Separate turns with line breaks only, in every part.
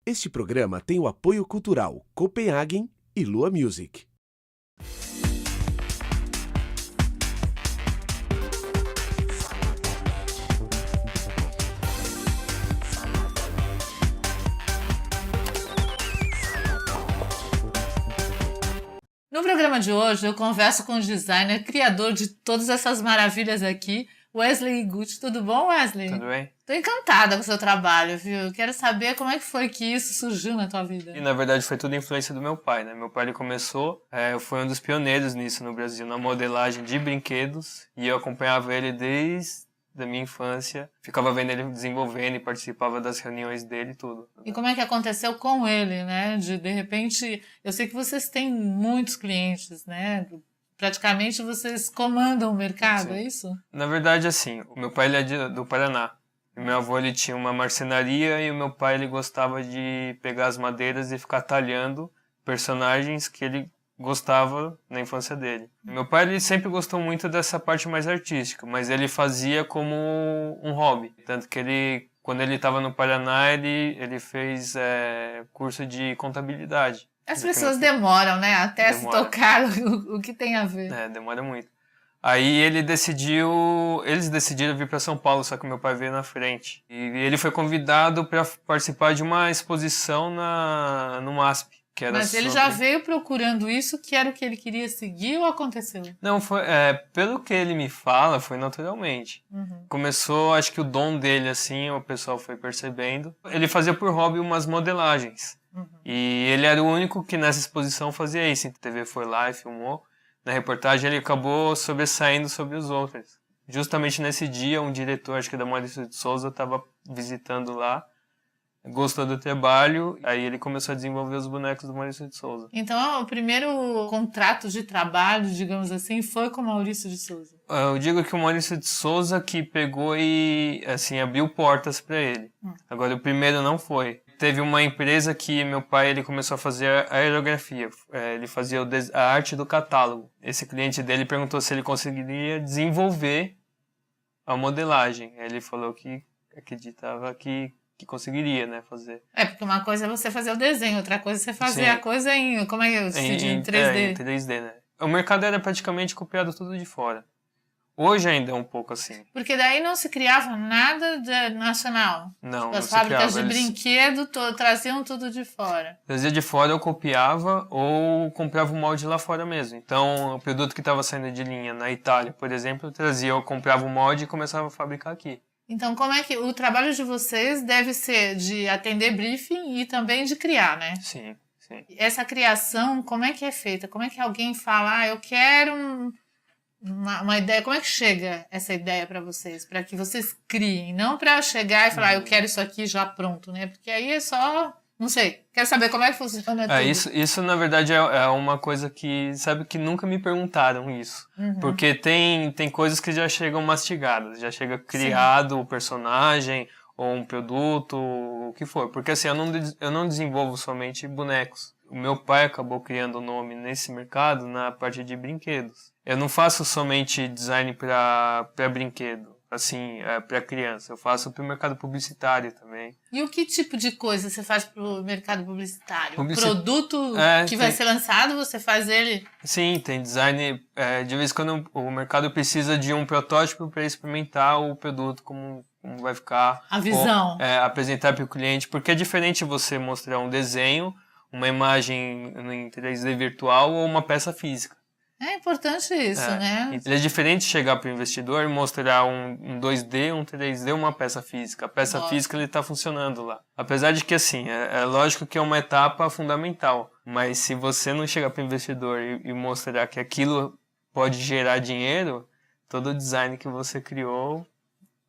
Este programa tem o apoio cultural Copenhagen e Lua Music.
No programa de hoje, eu converso com o designer, criador de todas essas maravilhas aqui, Wesley Iguchi. Tudo bom, Wesley?
Tudo bem?
Tô encantada com o seu trabalho, viu? Quero saber como é que foi que isso surgiu na tua vida.
E na verdade foi tudo influência do meu pai, né? Meu pai ele começou, foi um dos pioneiros nisso no Brasil, na modelagem de brinquedos, e eu acompanhava ele desde a minha infância, ficava vendo ele desenvolvendo e participava das reuniões dele e tudo.
E como é que aconteceu com ele, né? De repente, eu sei que vocês têm muitos clientes, né? Praticamente vocês comandam o mercado,
Sim.
É isso?
Na verdade, assim, o meu pai ele é do Paraná. O meu avô ele tinha uma marcenaria e o meu pai ele gostava de pegar as madeiras e ficar talhando personagens que ele gostava na infância dele. E meu pai ele sempre gostou muito dessa parte mais artística, mas ele fazia como um hobby. Tanto que ele, quando ele estava no Paraná, ele fez curso de contabilidade.
As pessoas demoram, né? Até se tocar o que tem a ver.
Demora muito. Aí eles decidiram vir para São Paulo, só que meu pai veio na frente. E ele foi convidado para participar de uma exposição no MASP. Que era
Mas ele já veio procurando isso, que era o que ele queria seguir, ou aconteceu?
Não, pelo que ele me fala, foi naturalmente.
Uhum.
Começou, acho que o dom dele, assim, o pessoal foi percebendo. Ele fazia por hobby umas modelagens.
Uhum.
E ele era o único que nessa exposição fazia isso. A TV foi lá e filmou. Na reportagem ele acabou sobressaindo sobre os outros. Justamente nesse dia, um diretor, acho que da Maurício de Souza, estava visitando lá, gostou do trabalho, aí ele começou a desenvolver os bonecos do Maurício de Souza.
Então, o primeiro contrato de trabalho, digamos assim, foi com o Maurício de Souza?
Eu digo que o Maurício de Souza que pegou e assim, abriu portas para ele. Agora, o primeiro não foi. Teve uma empresa que meu pai ele começou a fazer a aerografia. Ele fazia a arte do catálogo. Esse cliente dele perguntou se ele conseguiria desenvolver a modelagem. Ele falou que acreditava que conseguiria, né, fazer.
Porque uma coisa é você fazer o desenho, outra coisa é você fazer a coisa em... Como é que eu decidi? Em 3D?
Em 3D, né? O mercado era praticamente copiado tudo de fora. Hoje ainda é um pouco assim.
Porque daí não se criava nada nacional.
Não,
as fábricas de brinquedo traziam tudo de fora.
Trazia de fora, eu copiava ou comprava o molde lá fora mesmo. Então, o produto que estava saindo de linha na Itália, por exemplo, eu comprava o molde e começava a fabricar aqui.
Então, como é que o trabalho de vocês deve ser de atender briefing e também de criar, né?
Sim, sim.
Essa criação, como é que é feita? Como é que alguém fala, eu quero uma ideia, como é que chega essa ideia para vocês? Para que vocês criem, não para chegar e falar, eu quero isso aqui já pronto, né? Porque aí é só, não sei, quero saber como é que funciona tudo.
Isso na verdade é uma coisa que, sabe, que nunca me perguntaram isso. Porque tem coisas que já chegam mastigadas, já chega criado o personagem ou um produto, o que for. Porque assim, eu não desenvolvo somente bonecos. O meu pai acabou criando o nome nesse mercado na parte de brinquedos. Eu não faço somente design para brinquedo, assim, para criança. Eu faço para o mercado publicitário também.
E o que tipo de coisa você faz para o mercado publicitário? Produto que vai ser lançado, você faz ele?
Sim, tem design. De vez em quando o mercado precisa de um protótipo para experimentar o produto, como vai ficar.
A visão.
Ou, apresentar para o cliente, porque é diferente você mostrar um desenho, uma imagem em 3D virtual ou uma peça física.
É importante isso, né?
É diferente chegar para o investidor e mostrar um 2D, um 3D, uma peça física. A peça física ele está funcionando lá. Apesar de que, assim, é lógico que é uma etapa fundamental. Mas se você não chegar para o investidor e mostrar que aquilo pode gerar dinheiro, todo o design que você criou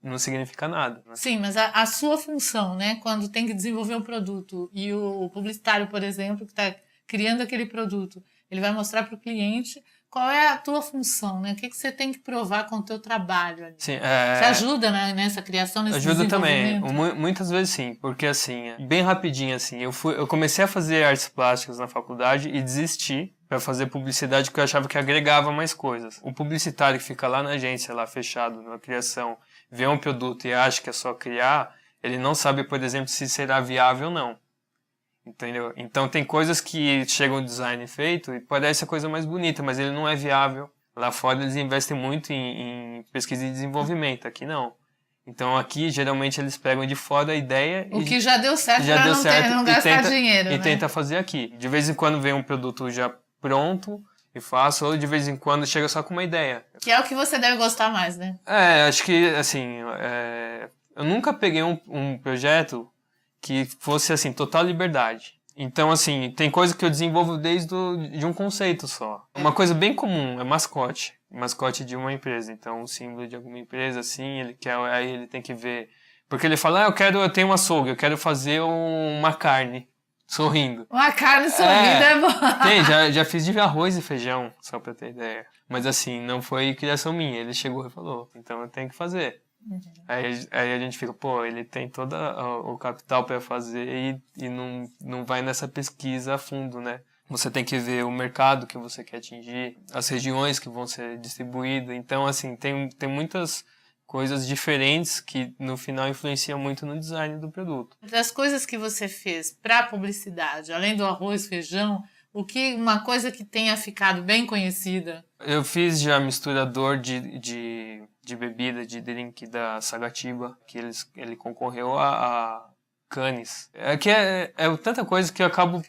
não significa nada. Né?
Sim, mas a sua função, né? Quando tem que desenvolver um produto e o publicitário, por exemplo, que está criando aquele produto, ele vai mostrar para o cliente qual é a tua função, né? O que você tem que provar com o teu trabalho ali.
Sim,
Você ajuda, né, nessa criação, nesse desenvolvimento?
Ajuda também, muitas vezes sim, porque assim, bem rapidinho assim, eu comecei a fazer artes plásticas na faculdade e desisti para fazer publicidade porque eu achava que agregava mais coisas. O publicitário que fica lá na agência, lá fechado, na criação, vê um produto e acha que é só criar, ele não sabe, por exemplo, se será viável ou não. entendeu? Então tem coisas que chegam no design feito e parece a coisa mais bonita, mas ele não é viável. Lá fora eles investem muito em pesquisa e desenvolvimento, aqui não. Então aqui geralmente eles pegam de fora a ideia
O que já deu certo para não gastar dinheiro,
e
né?
tenta fazer aqui. De vez em quando vem um produto já pronto e faço, ou de vez em quando chega só com uma ideia.
Que é o que você deve gostar mais, né?
Acho que assim, eu nunca peguei um projeto que fosse assim, total liberdade. Então, assim, tem coisa que eu desenvolvo de um conceito só. Uma coisa bem comum é mascote. Mascote de uma empresa. Então, o símbolo de alguma empresa, assim, aí ele tem que ver. Porque ele fala, eu tenho um açougue, eu quero fazer uma carne sorrindo.
Uma carne sorrindo é bom.
Já fiz de arroz e feijão, só pra ter ideia. Mas, assim, não foi criação minha. Ele chegou e falou, então eu tenho que fazer. Uhum. Aí a gente fica, ele tem todo o capital para fazer e não vai nessa pesquisa a fundo, né? Você tem que ver o mercado que você quer atingir, as regiões que vão ser distribuídas. Então, assim, tem muitas coisas diferentes que no final influenciam muito no design do produto.
Das coisas que você fez para publicidade, além do arroz, feijão, uma coisa que tenha ficado bem conhecida?
Eu fiz já misturador de bebida, de drink da Sagatiba, que ele concorreu a Cannes. É tanta coisa que eu acabo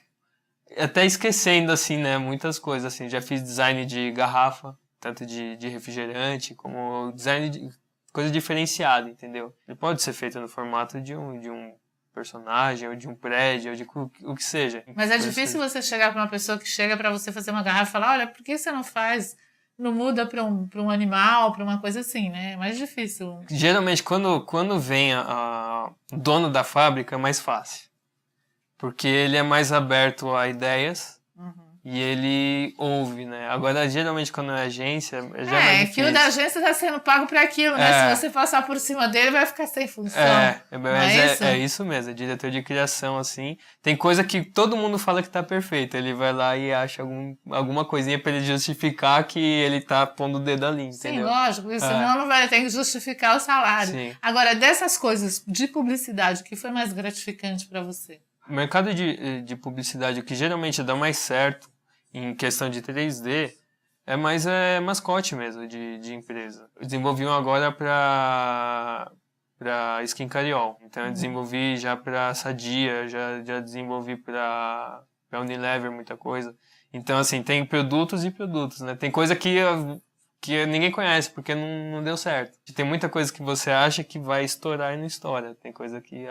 até esquecendo, assim, né? Muitas coisas, assim. Já fiz design de garrafa, tanto de refrigerante, como design de coisa diferenciada, entendeu? Ele pode ser feito no formato de um personagem, ou de um prédio, ou de o que seja.
Mas é difícil você chegar para uma pessoa que chega para você fazer uma garrafa e falar, olha, por que você não muda para um animal, para uma coisa assim, né? É mais difícil.
Geralmente, quando vem o dono da fábrica, é mais fácil. Porque ele é mais aberto a ideias. Uhum. E ele ouve, né? Agora, geralmente, quando é agência, já é mais difícil.
Que o da agência está sendo pago para aquilo, né? Se você passar por cima dele, vai ficar sem função.
É isso mesmo. É diretor de criação, assim. Tem coisa que todo mundo fala que tá perfeito. Ele vai lá e acha alguma coisinha para ele justificar que ele tá pondo o dedo ali, entendeu?
Sim, lógico. Senão não vai ter que justificar o salário. Sim. Agora, dessas coisas de publicidade, o que foi mais gratificante para você?
O mercado de publicidade, o que geralmente dá mais certo em questão de 3D, é mais mascote mesmo de empresa. Eu desenvolvi um agora para Skin Cariol. Então eu desenvolvi já para Sadia, já desenvolvi para Unilever, muita coisa. Então, assim, tem produtos e produtos, né? Tem coisa que ninguém conhece, porque não deu certo. Tem muita coisa que você acha que vai estourar e não estoura. Tem coisa que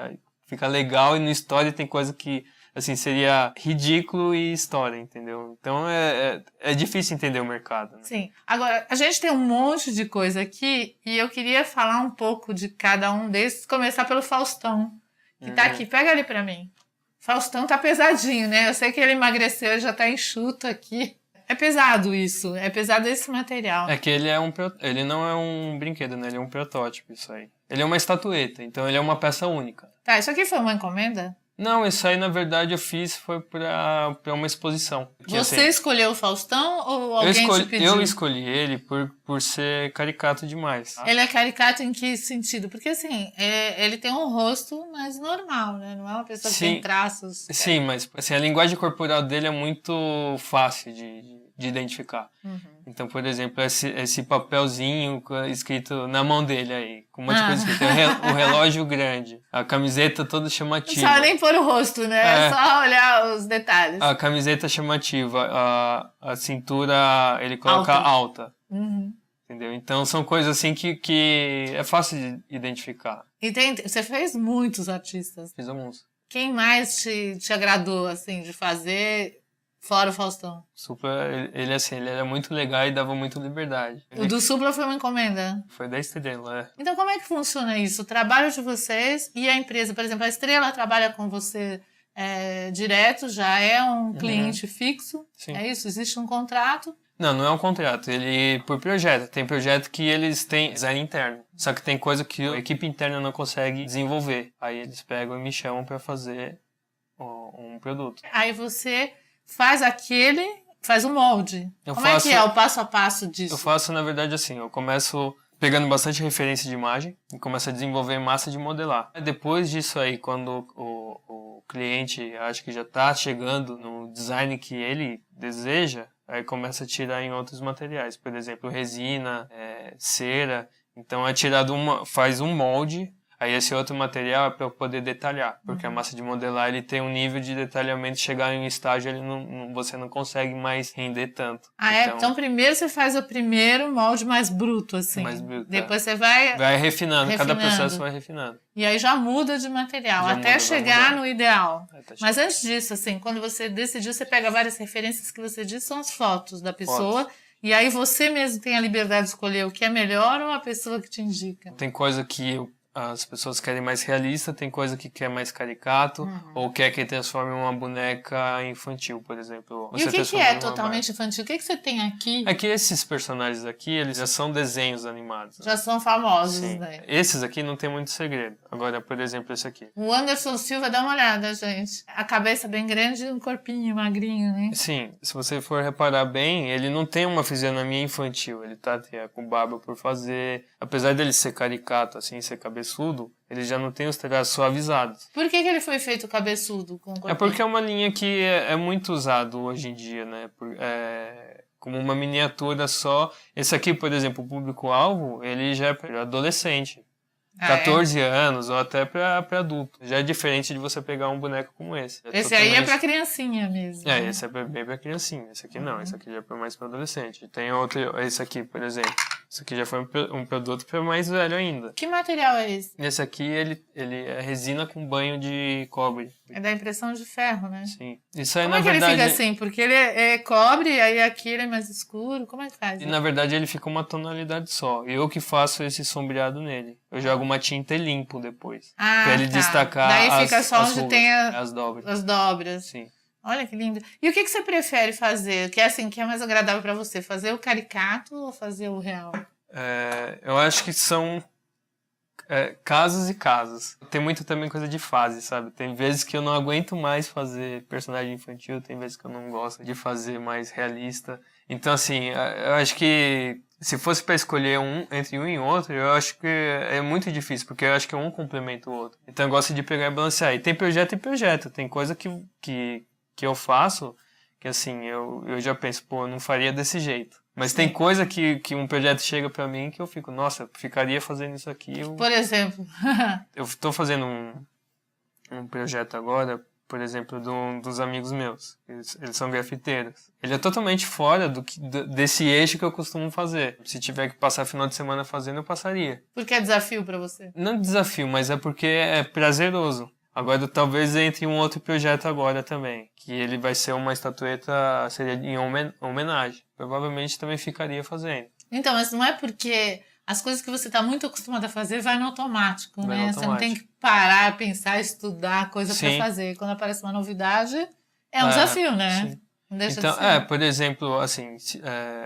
fica legal e não estoura, e tem coisa que assim, seria ridículo e história, entendeu? Então é difícil entender o mercado, né?
Sim. Agora, a gente tem um monte de coisa aqui e eu queria falar um pouco de cada um desses, começar pelo Faustão, que tá aqui. Pega ali pra mim. Faustão tá pesadinho, né? Eu sei que ele emagreceu, já tá enxuto aqui. É pesado isso, é pesado esse material.
É que ele não é um brinquedo, né? Ele é um protótipo, isso aí. Ele é uma estatueta, então ele é uma peça única.
Tá, isso aqui foi uma encomenda?
Não, isso aí, na verdade, eu fiz foi pra uma exposição.
Porque, você escolheu o Faustão ou alguém te pediu?
Eu escolhi ele por ser caricato demais.
Ele é caricato em que sentido? Porque, assim, ele tem um rosto mais normal, né? Não é uma pessoa que tem traços.
Sim, mas assim, a linguagem corporal dele é muito fácil de identificar. Uhum. Então, por exemplo, esse papelzinho escrito na mão dele aí, com um monte de coisa escrita. O relógio grande, a camiseta toda chamativa.
Não sabe nem pôr o rosto, né? É só olhar os detalhes.
A camiseta chamativa, a cintura ele coloca alta.
Uhum.
Entendeu? Então, são coisas assim que é fácil de identificar.
Você fez muitos artistas.
Fiz alguns.
Quem mais te agradou, assim, de fazer... Fora o Faustão.
Supla, ele era muito legal e dava muita liberdade.
O do Supla foi uma encomenda?
Foi da Estrela,
Então como é que funciona isso? O trabalho de vocês e a empresa, por exemplo, a Estrela trabalha com você direto, já é um cliente fixo? Sim. É isso? Existe um contrato?
Não é um contrato. Ele, por projeto. Tem projeto que eles têm design interno. Só que tem coisa que a equipe interna não consegue desenvolver. Aí eles pegam e me chamam para fazer um produto.
Aí você... faz o molde. Como é que é o passo a passo disso?
Eu faço, na verdade, assim, eu começo pegando bastante referência de imagem e começo a desenvolver massa de modelar. Depois disso aí, quando o o cliente acha que já está chegando no design que ele deseja, aí começa a tirar em outros materiais, por exemplo, resina, cera. Então é tirado faz um molde, aí esse outro material é para eu poder detalhar, porque a massa de modelar ele tem um nível de detalhamento, chegar em um estágio você não consegue mais render tanto.
Então primeiro você faz o primeiro molde mais bruto, assim.
Mais bruto,
depois você vai
refinando, cada processo vai refinando.
E aí já muda de material, até chegar no ideal. Mas antes disso, assim, quando você decidiu, você pega várias referências que você diz, são as fotos da pessoa. E aí você mesmo tem a liberdade de escolher o que é melhor ou a pessoa que te indica?
Tem coisa que as pessoas querem mais realista, tem coisa que quer mais caricato, ou quer que transforme uma boneca infantil, por exemplo.
E o que é totalmente infantil? O que você tem aqui?
É que esses personagens aqui, eles já são desenhos animados.
Já são famosos,
sim.
Né?
Esses aqui não tem muito segredo. Agora, por exemplo, esse aqui.
O Anderson Silva, dá uma olhada, gente. A cabeça bem grande e um corpinho magrinho, né?
Sim, se você for reparar bem, ele não tem uma fisionomia infantil. Ele tá com barba por fazer. Apesar dele ser caricato, assim, ser cabeçudo, ele já não tem os traços suavizados.
Por que ele foi feito cabeçudo? Com
é porque é uma linha que é muito usado hoje em dia, né? Como uma miniatura só. Esse aqui, por exemplo, o público-alvo, ele já é para adolescente. 14 anos ou até para adulto. Já é diferente de você pegar um boneco como esse.
Esse aí é para criancinha mesmo.
Né? Esse é bem para criancinha. Esse aqui não, esse aqui já é mais para adolescente. Tem outro, esse aqui, por exemplo. Esse aqui já foi um produto para mais velho ainda.
Que material é esse?
Esse aqui, ele é resina com banho de cobre.
É da impressão de ferro, né?
Sim. Isso aí,
como
na verdade,
ele fica assim? Porque ele é cobre, aí aqui ele é mais escuro. Como é que faz?
E na verdade ele fica uma tonalidade só. Eu que faço esse sombreado nele. Eu jogo uma tinta e limpo depois. Pra ele destacar
daí fica só onde
rugas,
tem
as dobras.
As dobras.
Sim.
Olha que lindo. E o que você prefere fazer? Que é mais agradável para você? Fazer o caricato ou fazer o real?
Eu acho que são casos e casos. Tem muito também coisa de fase, sabe? Tem vezes que eu não aguento mais fazer personagem infantil, tem vezes que eu não gosto de fazer mais realista. Então, assim, eu acho que se fosse para escolher entre um e outro, eu acho que é muito difícil, porque eu acho que um complementa o outro. Então eu gosto de pegar e balancear. E tem projeto e projeto. Tem coisa que eu faço que, assim, eu já penso, pô, eu não faria desse jeito. Mas tem coisa que um projeto chega pra mim que eu fico, nossa, eu ficaria fazendo isso aqui.
Por exemplo?
Eu tô fazendo um projeto agora, por exemplo, dos amigos meus. Eles são grafiteiros. Ele é totalmente fora desse eixo que eu costumo fazer. Se tiver que passar final de semana fazendo, eu passaria.
Porque é desafio pra você?
Não desafio, mas é porque é prazeroso. Agora, talvez entre um outro projeto agora também, que ele vai ser uma estatueta, seria em homenagem. Provavelmente também ficaria fazendo.
Então, mas não é porque as coisas que você está muito acostumado a fazer vai no automático, né? Você não tem que parar, pensar, estudar coisa para fazer. Quando aparece uma novidade, é um desafio, né?
Sim. Não deixa de ser. Por exemplo, assim,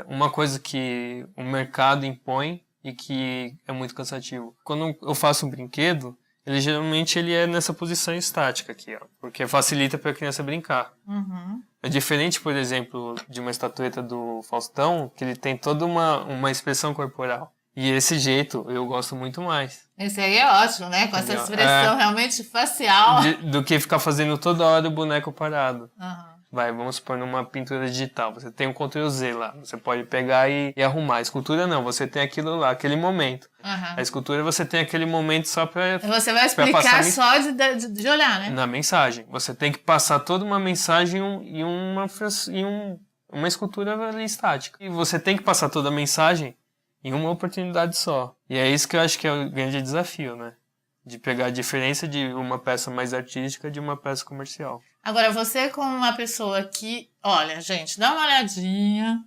uma coisa que o mercado impõe e que é muito cansativo. Quando eu faço um brinquedo, geralmente ele é nessa posição estática aqui, ó, porque facilita para a criança brincar.
Uhum.
É diferente, por exemplo, de uma estatueta do Faustão, que ele tem toda uma expressão corporal. E esse jeito eu gosto muito mais.
Esse aí é ótimo, né? Com essa expressão realmente facial.
Do que ficar fazendo toda hora o boneco parado.
Uhum.
Vamos supor numa pintura digital. Você tem um Ctrl+Z lá. Você pode pegar e arrumar. A escultura não. Você tem aquilo lá, aquele momento.
Uhum.
A escultura você tem aquele momento só para...
Você vai explicar só de olhar, né?
Na mensagem. Você tem que passar toda uma mensagem e uma escultura ali estática. E você tem que passar toda a mensagem em uma oportunidade só. E é isso que eu acho que é o grande desafio, né? De pegar a diferença de uma peça mais artística de uma peça comercial.
Agora, você como uma pessoa que... Olha, gente, dá uma olhadinha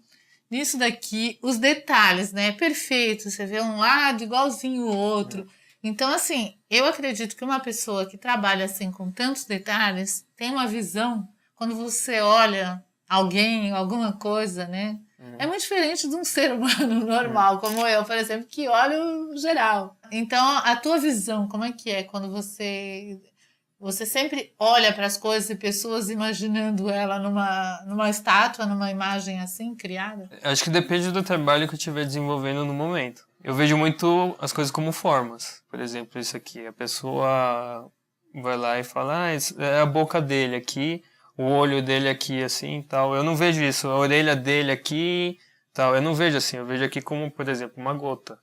nisso daqui. Os detalhes, né? Perfeito. Você vê um lado igualzinho o outro. Então, assim, eu acredito que uma pessoa que trabalha assim com tantos detalhes tem uma visão. Quando você olha alguém, alguma coisa, né? É muito diferente de um ser humano normal, como eu, por exemplo, que olho geral. Então, a tua visão, como é que é quando você sempre olha para as coisas e pessoas imaginando ela numa estátua, numa imagem assim, criada?
Acho que depende do trabalho que eu estiver desenvolvendo no momento. Eu vejo muito as coisas como formas. Por exemplo, isso aqui, a pessoa vai lá e fala, isso é a boca dele aqui, o olho dele aqui, assim, tal. Eu não vejo isso, a orelha dele aqui, tal. Eu não vejo assim, eu vejo aqui como, por exemplo, uma gota.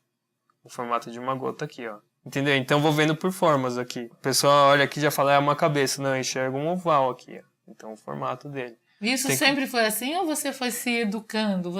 O formato de uma gota aqui, ó. Entendeu? Então eu vou vendo por formas aqui. O pessoal olha aqui e já fala, é uma cabeça. Não, eu enxergo um oval aqui, ó. Então o formato dele.
Isso sempre foi assim ou você foi se educando?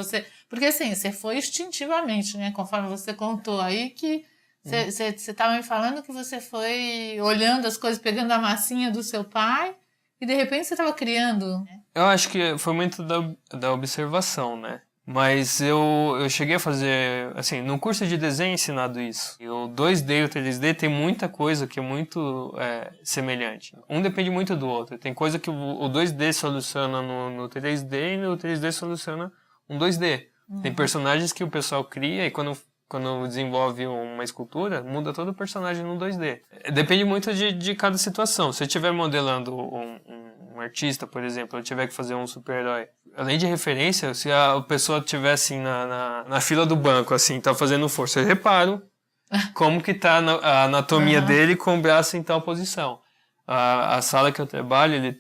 Porque assim, você foi instintivamente, né? Conforme você contou aí que você estava me falando que você foi olhando as coisas, pegando a massinha do seu pai e de repente você estava criando.
Eu acho que foi muito da observação, né? Mas eu cheguei a fazer, assim, no curso de desenho é ensinado isso. E o 2D e o 3D tem muita coisa que é muito semelhante. Um depende muito do outro. Tem coisa que o 2D soluciona no 3D e no 3D soluciona um 2D. Tem personagens que o pessoal cria e quando desenvolve uma escultura, muda todo o personagem no 2D. Depende muito de cada situação. Se eu estiver modelando um artista, por exemplo, eu tiver que fazer um super-herói, além de referência, se a pessoa estiver assim na fila do banco, assim, tá fazendo força, eu reparo como que tá a anatomia dele com o braço em tal posição. A sala que eu trabalho, ele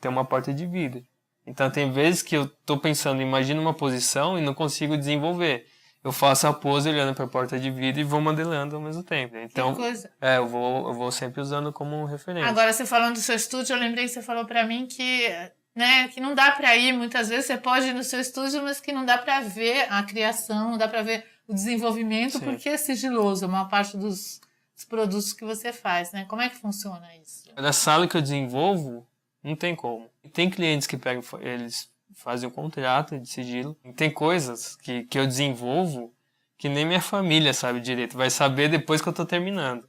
tem uma porta de vidro. Então tem vezes que eu tô pensando, imagina uma posição e não consigo desenvolver. Eu faço a pose olhando para a porta de vidro e vou modelando ao mesmo tempo. Então,
que coisa.
Eu vou sempre usando como referência.
Agora, você falando do seu estúdio, eu lembrei que você falou para mim que, né, que não dá para ir, muitas vezes você pode ir no seu estúdio, mas que não dá para ver a criação, não dá para ver o desenvolvimento, porque é sigiloso, a maior parte dos produtos que você faz, né? Como é que funciona isso?
Na sala que eu desenvolvo, não tem como. Tem clientes que pegam, eles fazem um contrato de sigilo. Tem coisas que eu desenvolvo que nem minha família sabe direito. Vai saber depois que eu tô terminando.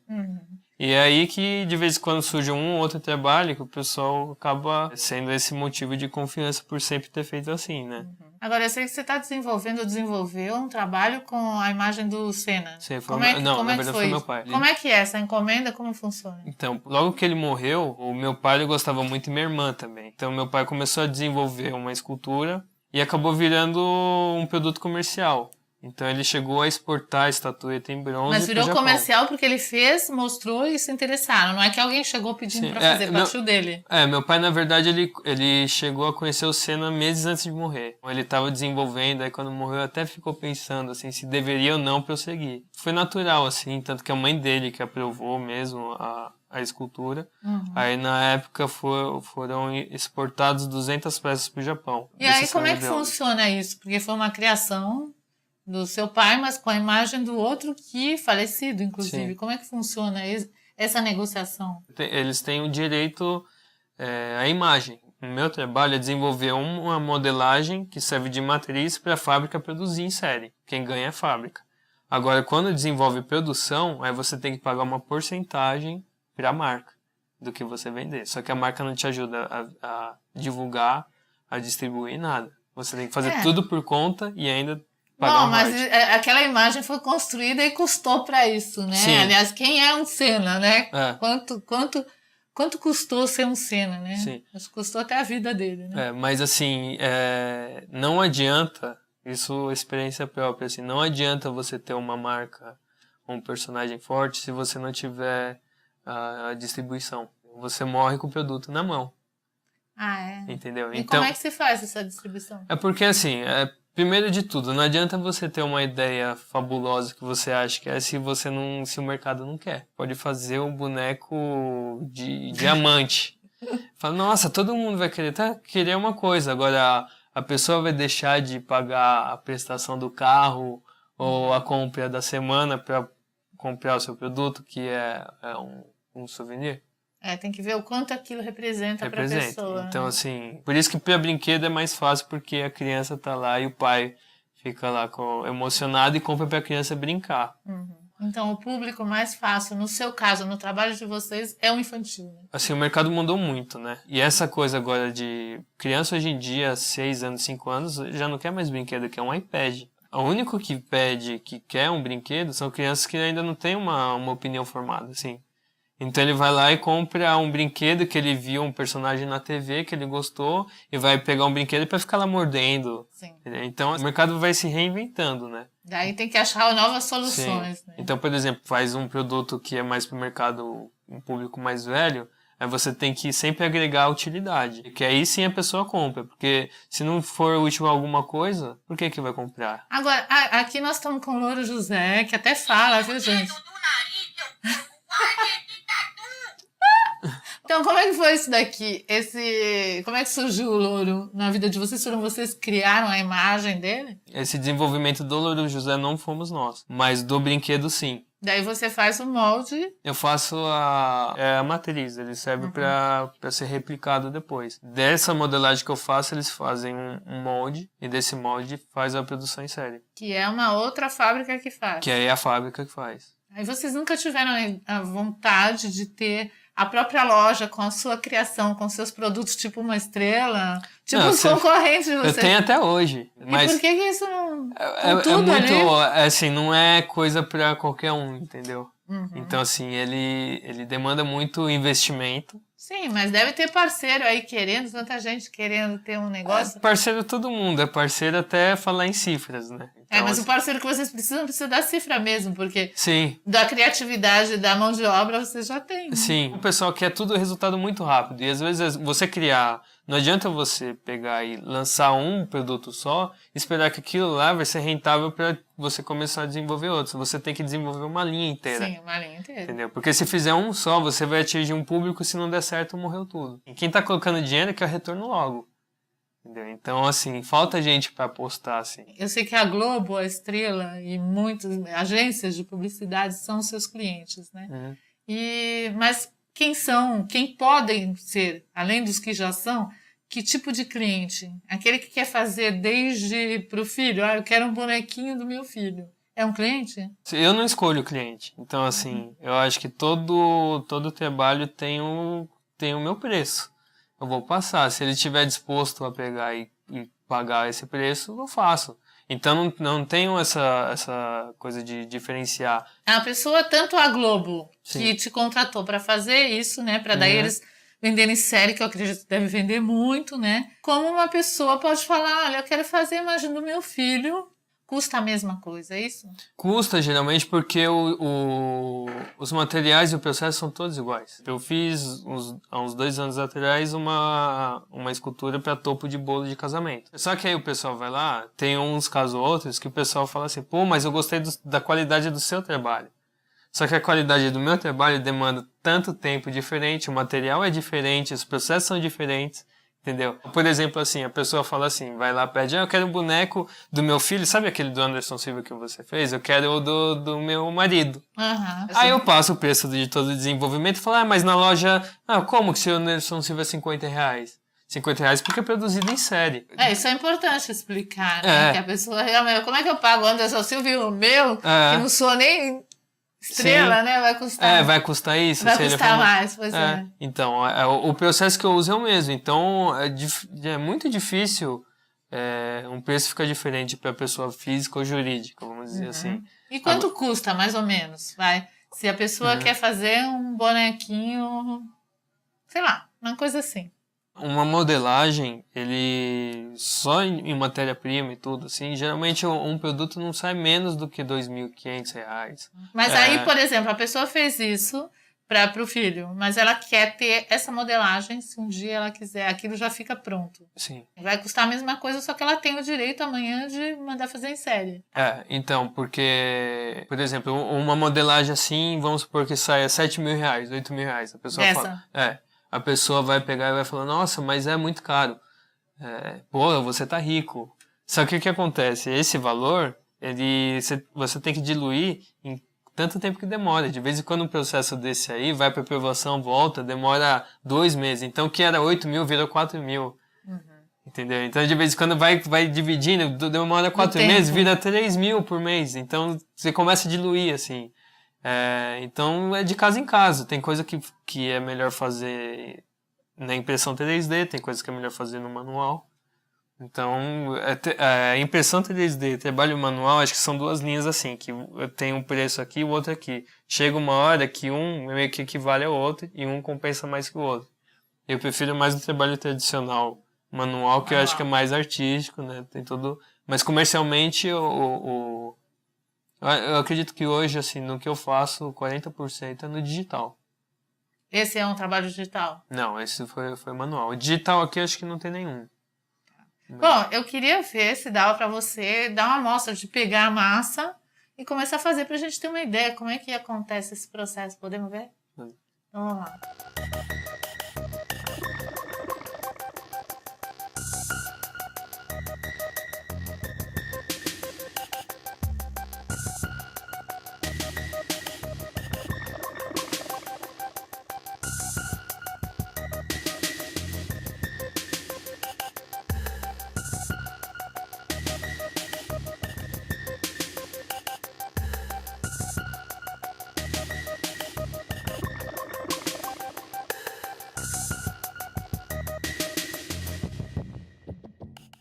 E é aí que de vez em quando surge um ou outro trabalho que o pessoal acaba sendo esse motivo de confiança por sempre ter feito assim, né?
Agora, eu sei que você está desenvolveu um trabalho com a imagem do Senna.
Sim, na verdade foi meu pai.
Como é que é essa encomenda? Como funciona?
Então, logo que ele morreu, o meu pai gostava muito e minha irmã também. Então, meu pai começou a desenvolver uma escultura e acabou virando um produto comercial. Então ele chegou a exportar a estatueta em bronze.
Mas virou comercial porque ele fez, mostrou e se interessaram. Não é que alguém chegou pedindo para fazer, partiu dele.
Meu pai, na verdade, ele chegou a conhecer o Senna meses antes de morrer. Ele estava desenvolvendo, aí quando morreu até ficou pensando assim, se deveria ou não prosseguir. Foi natural, assim, tanto que a mãe dele que aprovou mesmo a escultura. Aí na época foram exportados 200 peças para o Japão.
E aí como é que funciona isso? Porque foi uma criação do seu pai, mas com a imagem do outro que falecido, inclusive. Sim. Como é que funciona essa negociação?
Eles têm o direito à imagem. O meu trabalho é desenvolver uma modelagem que serve de matriz para a fábrica produzir em série. Quem ganha é a fábrica. Agora, quando desenvolve produção, aí você tem que pagar uma porcentagem para a marca do que você vender. Só que a marca não te ajuda a divulgar, a distribuir nada. Você tem que fazer tudo por conta e ainda
não, mas aquela imagem foi construída e custou para isso, né? Sim. Aliás, quem é um Senna, né? Quanto custou ser um Senna, né? Sim. Mas custou até a vida dele, né?
Mas assim, não adianta, isso é experiência própria, assim, não adianta você ter uma marca, um personagem forte se você não tiver a distribuição. Você morre com o produto na mão. Entendeu?
E então, como é que se faz essa distribuição?
É porque assim, primeiro de tudo, não adianta você ter uma ideia fabulosa que você acha que é se o mercado não quer. Pode fazer um boneco de diamante. Fala, nossa, todo mundo vai querer uma coisa. Agora, a pessoa vai deixar de pagar a prestação do carro ou a compra da semana para comprar o seu produto, que é um souvenir.
Tem que ver o quanto aquilo representa para a pessoa.
Então,
né?
assim, por isso que para brinquedo é mais fácil, porque a criança tá lá e o pai fica lá emocionado e compra para a criança brincar.
Então, o público mais fácil, no seu caso, no trabalho de vocês, é o infantil. Né?
Assim, o mercado mudou muito, né? E essa coisa agora de criança hoje em dia, 6 anos, 5 anos, já não quer mais brinquedo, quer um iPad. O único que pede, que quer um brinquedo, são crianças que ainda não têm uma opinião formada, assim. Então ele vai lá e compra um brinquedo que ele viu um personagem na TV que ele gostou e vai pegar um brinquedo para ficar lá mordendo.
Sim.
Então o mercado vai se reinventando, né?
Daí tem que achar novas soluções. Né?
Então, por exemplo, faz um produto que é mais para o mercado um público mais velho, aí você tem que sempre agregar utilidade. Que aí sim a pessoa compra. Porque se não for útil a alguma coisa, por que vai comprar?
Agora, aqui nós estamos com o Louro José, que até fala, viu, gente? Então, como é que foi isso daqui? Como é que surgiu o Louro na vida de vocês? Foram vocês que criaram a imagem dele?
Esse desenvolvimento do Louro José não fomos nós, mas do brinquedo sim.
Daí você faz o molde.
Eu faço a matriz, ele serve para ser replicado depois. Dessa modelagem que eu faço, eles fazem um molde, e desse molde faz a produção em série.
Que é uma outra fábrica que faz.
Que aí é a fábrica que faz.
Aí vocês nunca tiveram a vontade de ter a própria loja com a sua criação, com seus produtos, tipo uma estrela? Tipo
Não,
os concorrentes de vocês.
Eu tenho até hoje. Mas
e por que isso não...
é
tudo
muito,
ali?
assim, não é coisa para qualquer um, entendeu?
Uhum.
Então, assim, ele demanda muito investimento.
Sim, mas deve ter parceiro aí querendo, tanta gente querendo ter um negócio.
É parceiro todo mundo, é parceiro até falar em cifras, né? Então,
mas
assim,
o parceiro que vocês precisam precisa da cifra mesmo, porque
sim.
da criatividade, da mão de obra, vocês já têm. Né?
Sim, o pessoal quer tudo resultado muito rápido. E às vezes você criar, não adianta você pegar e lançar um produto só, esperar que aquilo lá vai ser rentável para você começar a desenvolver outros. Você tem que desenvolver uma linha inteira.
Sim, uma linha inteira.
Entendeu? Porque se fizer um só, você vai atingir um público, se não der certo, morreu tudo. E quem tá colocando dinheiro quer retorno logo. Entendeu? Então, assim, falta gente para apostar, assim.
Eu sei que a Globo, a Estrela e muitas agências de publicidade são seus clientes, né?
Uhum.
Mas quem podem ser, além dos que já são, que tipo de cliente? Aquele que quer fazer desde pro filho, eu quero um bonequinho do meu filho. É um cliente?
Eu não escolho o cliente. Então, assim, eu acho que todo trabalho tem o meu preço. Eu vou passar. Se ele estiver disposto a pegar e pagar esse preço, eu faço. Então não tenho essa coisa de diferenciar.
A pessoa, tanto a Globo,
Sim.
que te contratou para fazer isso, né? Para daí eles venderem série, que eu acredito que deve vender muito, né? Como uma pessoa pode falar, olha, eu quero fazer a imagem do meu filho. Custa a mesma coisa, é isso?
Custa, geralmente, porque os materiais e o processo são todos iguais. Eu fiz, há uns 2 anos atrás, uma escultura para topo de bolo de casamento. Só que aí o pessoal vai lá, tem uns casos ou outros que o pessoal fala assim, pô, mas eu gostei da qualidade do seu trabalho. Só que a qualidade do meu trabalho demanda tanto tempo diferente, o material é diferente, os processos são diferentes. Entendeu? Por exemplo, assim, a pessoa fala assim, vai lá, pede, eu quero um boneco do meu filho, sabe aquele do Anderson Silva que você fez? Eu quero o do meu marido.
Uhum.
Aí eu passo o preço de todo o desenvolvimento e falo, mas na loja, como que o Anderson Silva é R$50? R$50 porque é produzido em série.
Isso é importante explicar, né? Que a pessoa realmente, como é que eu pago o Anderson Silva e o meu, que não sou nem estrela, né? Vai custar.
Vai custar isso.
Vai custar mais, pois é.
Então, o processo que eu uso é o mesmo. Então, é muito difícil um preço ficar diferente para pessoa física ou jurídica, vamos dizer assim.
E quanto custa, mais ou menos? Se a pessoa quer fazer um bonequinho, sei lá, uma coisa assim.
Uma modelagem, ele só em matéria-prima e tudo, assim, geralmente um produto não sai menos do que R$2.500.
Mas aí, por exemplo, a pessoa fez isso para o filho, mas ela quer ter essa modelagem, se um dia ela quiser, aquilo já fica pronto.
Sim.
Vai custar a mesma coisa, só que ela tem o direito amanhã de mandar fazer em série.
Então, porque, por exemplo, uma modelagem assim, vamos supor que saia R$7.000, R$8.000, a pessoa fala... A pessoa vai pegar e vai falar, nossa, mas é muito caro. Pô, você tá rico. Só que o que acontece? Esse valor, você tem que diluir em tanto tempo que demora. De vez em quando um processo desse aí vai para aprovação, volta, demora 2 meses. Então, o que era 8.000 virou 4.000. Entendeu? Então, de vez em quando vai dividindo, demora 4 meses, vira 3.000 por mês. Então, você começa a diluir, assim. Então é de casa em casa. Tem coisa que é melhor fazer na impressão 3D, tem coisa que é melhor fazer no manual. Então, impressão 3D, trabalho manual, acho que são 2 linhas assim, que tem um preço aqui e o outro aqui. Chega uma hora que um meio que equivale ao outro e um compensa mais que o outro. Eu prefiro mais o trabalho tradicional manual, que eu acho que é mais artístico, né? Tem todo... Mas comercialmente eu acredito que hoje, assim, no que eu faço, 40% é no digital.
Esse é um trabalho digital?
Não, esse foi manual. O digital aqui acho que não tem nenhum.
Bom, eu queria ver se dava para você dar uma amostra de pegar a massa e começar a fazer para a gente ter uma ideia como é que acontece esse processo. Podemos ver? Então, vamos lá.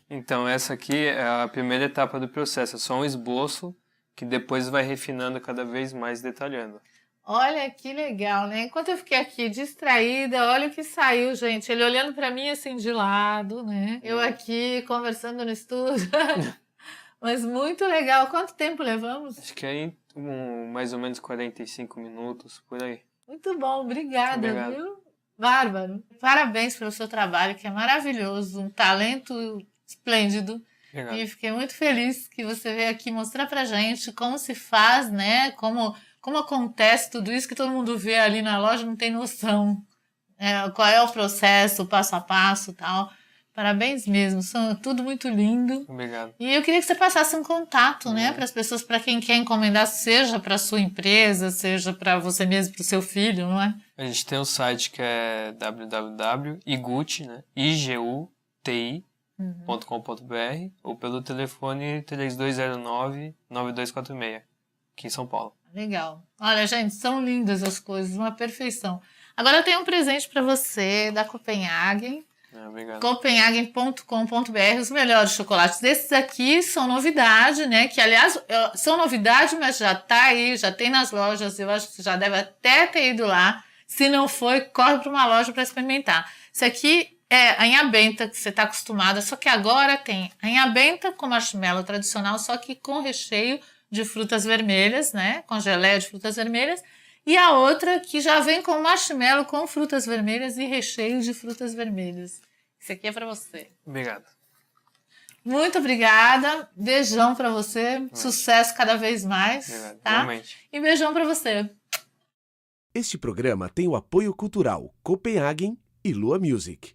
Então, essa aqui é a primeira etapa do processo, é só um esboço que depois vai refinando cada vez mais, detalhando.
Olha que legal, né? Enquanto eu fiquei aqui distraída, olha o que saiu, gente. Ele olhando para mim assim de lado, né? Eu aqui conversando no estúdio. Mas muito legal. Quanto tempo levamos?
Acho que aí mais ou menos 45 minutos, por aí.
Muito bom, obrigada,
Obrigado.
viu? Bárbaro. Parabéns pelo seu trabalho, que é maravilhoso, um talento esplêndido.
Obrigado.
E fiquei muito feliz que você veio aqui mostrar pra gente como se faz, né? Como acontece tudo isso que todo mundo vê ali na loja, não tem noção. Qual é o processo, o passo a passo e tal. Parabéns mesmo, são tudo muito lindo.
Obrigado.
E eu queria que você passasse um contato, né, para as pessoas, para quem quer encomendar, seja para sua empresa, seja para você mesmo, para o seu filho, não é?
A gente tem um site que é www.iguti, né? iguti.com.br ou pelo telefone 3209-9246, aqui em São Paulo.
Legal. Olha, gente, são lindas as coisas, uma perfeição. Agora eu tenho um presente para você da Copenhagen.
Obrigado.
Copenhagen.com.br, os melhores chocolates. Esses aqui são novidade, né? Que, aliás, são novidade, mas já tá aí, já tem nas lojas. Eu acho que você já deve até ter ido lá. Se não foi, corre para uma loja para experimentar. Isso aqui é a inhabenta, que você está acostumada, só que agora tem a inhabenta com marshmallow tradicional, só que com recheio de frutas vermelhas, né? Com geleia de frutas vermelhas. E a outra que já vem com marshmallow com frutas vermelhas e recheio de frutas vermelhas. Isso aqui é para você.
Obrigado.
Muito obrigada. Beijão para você. Sucesso cada vez mais.
Obrigado.
Tá?
Realmente.
E beijão para você.
Este programa tem o apoio cultural Copenhagen e Lua Music.